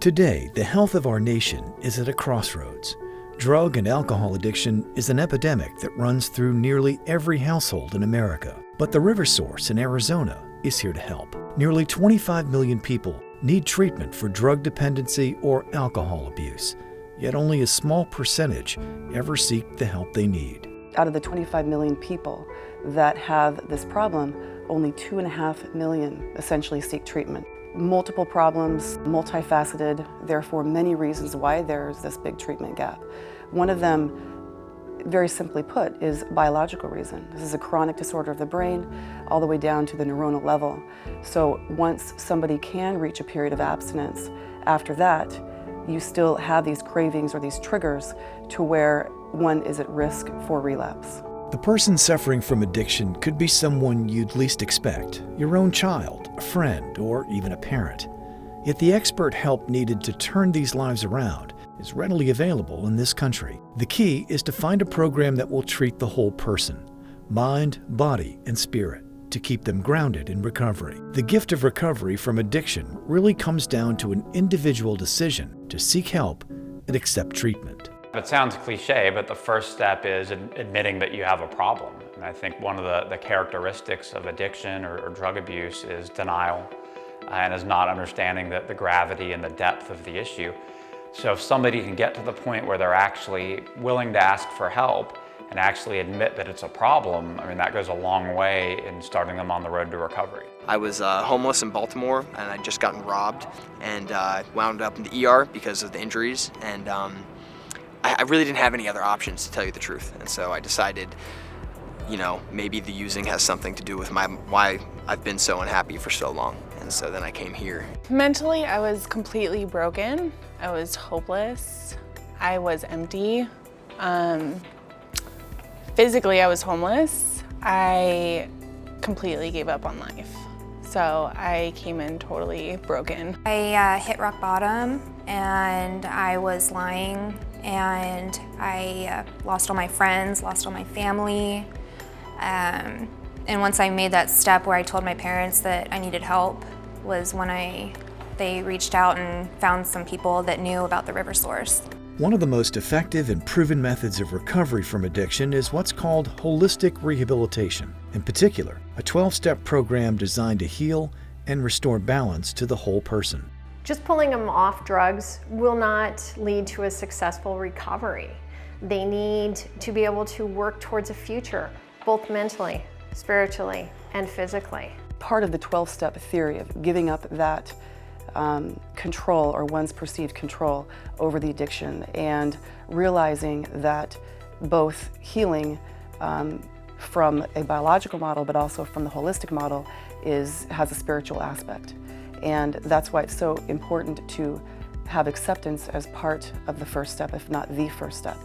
Today, the health of our nation is at a crossroads. Drug and alcohol addiction is an epidemic that runs through nearly every household in America. But the River Source in Arizona is here to help. Nearly 25 million people need treatment for drug dependency or alcohol abuse, yet only a small percentage ever seek the help they need. Out of the 25 million people that have this problem, only 2.5 million essentially seek treatment. Multiple problems, multifaceted, therefore many reasons why there's this big treatment gap. One of them, very simply put, is biological reason. This is a chronic disorder of the brain, all the way down to the neuronal level. So once somebody can reach a period of abstinence, after that, you still have these cravings or these triggers to where one is at risk for relapse. The person suffering from addiction could be someone you'd least expect, your own child, a friend, or even a parent. Yet the expert help needed to turn these lives around is readily available in this country. The key is to find a program that will treat the whole person, mind, body, and spirit, to keep them grounded in recovery. The gift of recovery from addiction really comes down to an individual decision to seek help and accept treatment. It sounds cliche, but the first step is admitting that you have a problem. And I think one of the characteristics of addiction or drug abuse is denial and is not understanding the gravity and the depth of the issue. So if somebody can get to the point where they're actually willing to ask for help and actually admit that it's a problem, I mean, that goes a long way in starting them on the road to recovery. I was homeless in Baltimore, and I'd just gotten robbed and wound up in the ER because of the injuries. And I really didn't have any other options, to tell you the truth. And so I decided, maybe the using has something to do with why I've been so unhappy for so long. And so then I came here. Mentally, I was completely broken. I was hopeless. I was empty. Physically, I was homeless. I completely gave up on life. So I came in totally broken. I hit rock bottom and I was lying and I lost all my friends, lost all my family. And once I made that step where I told my parents that I needed help was when they reached out and found some people that knew about the River Source. One of the most effective and proven methods of recovery from addiction is what's called holistic rehabilitation. In particular, a 12-step program designed to heal and restore balance to the whole person. Just pulling them off drugs will not lead to a successful recovery. They need to be able to work towards a future, both mentally, spiritually, and physically. Part of the 12-step theory of giving up that control or one's perceived control over the addiction and realizing that both healing from a biological model but also from the holistic model has a spiritual aspect. And that's why it's so important to have acceptance as part of the first step, if not the first step,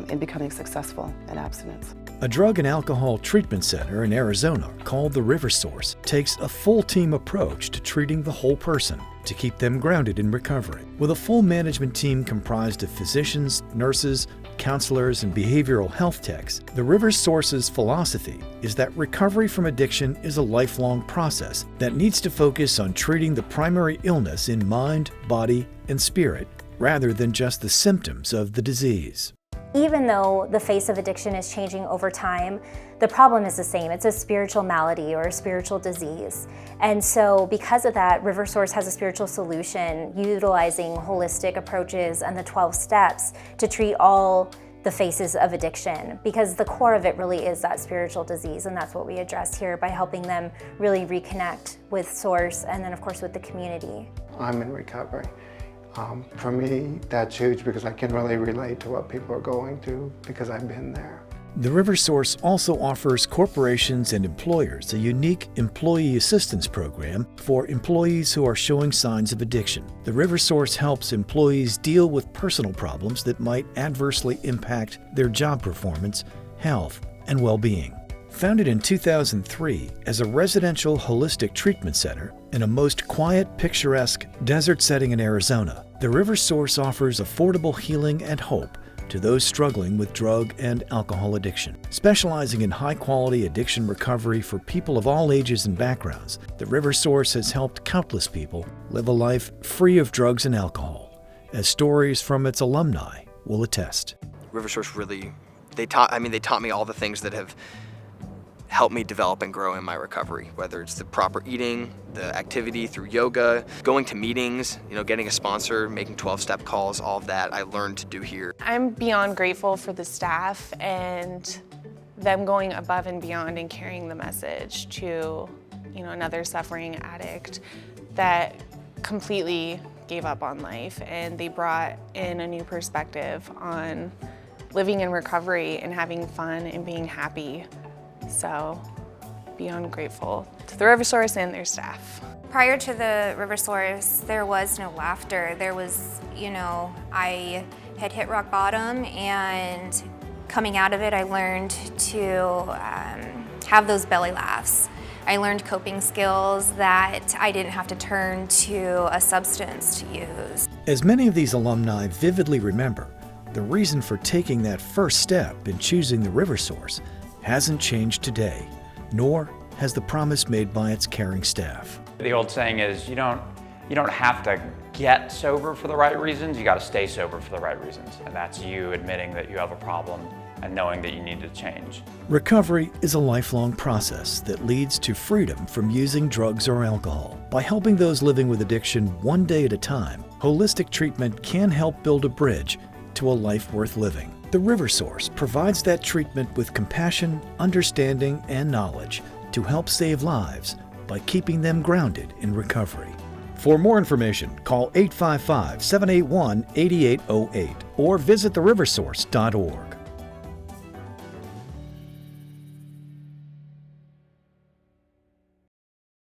in becoming successful in abstinence. A drug and alcohol treatment center in Arizona called the River Source takes a full team approach to treating the whole person to keep them grounded in recovery. With a full management team comprised of physicians, nurses, counselors, and behavioral health techs, the River Source's philosophy is that recovery from addiction is a lifelong process that needs to focus on treating the primary illness in mind, body, and spirit rather than just the symptoms of the disease. Even though the face of addiction is changing over time, the problem is the same. It's a spiritual malady or a spiritual disease. And so because of that, River Source has a spiritual solution utilizing holistic approaches and the 12 steps to treat all the faces of addiction, because the core of it really is that spiritual disease, and that's what we address here by helping them really reconnect with Source and then of course with the community. I'm in recovery. For me, that's huge because I can really relate to what people are going through because I've been there. The River Source also offers corporations and employers a unique employee assistance program for employees who are showing signs of addiction. The River Source helps employees deal with personal problems that might adversely impact their job performance, health, and well-being. Founded in 2003 as a residential holistic treatment center in a most quiet, picturesque desert setting in Arizona, the River Source offers affordable healing and hope to those struggling with drug and alcohol addiction. Specializing in high-quality addiction recovery for people of all ages and backgrounds, the River Source has helped countless people live a life free of drugs and alcohol, as stories from its alumni will attest. River Source really, they taught me all the things that have helped me develop and grow in my recovery, whether it's the proper eating, the activity through yoga, going to meetings, getting a sponsor, making 12-step calls, all of that I learned to do here. I'm beyond grateful for the staff and them going above and beyond and carrying the message to, another suffering addict that completely gave up on life, and they brought in a new perspective on living in recovery and having fun and being happy. So, beyond grateful to the River Source and their staff. Prior to the River Source, there was no laughter. There was, I had hit rock bottom, and coming out of it, I learned to have those belly laughs. I learned coping skills that I didn't have to turn to a substance to use. As many of these alumni vividly remember, the reason for taking that first step in choosing the River Source hasn't changed today, nor has the promise made by its caring staff. The old saying is, you don't have to get sober for the right reasons, you got to stay sober for the right reasons. And that's you admitting that you have a problem and knowing that you need to change. Recovery is a lifelong process that leads to freedom from using drugs or alcohol. By helping those living with addiction one day at a time, holistic treatment can help build a bridge to a life worth living. The River Source provides that treatment with compassion, understanding, and knowledge to help save lives by keeping them grounded in recovery. For more information, call 855-781-8808 or visit theriversource.org.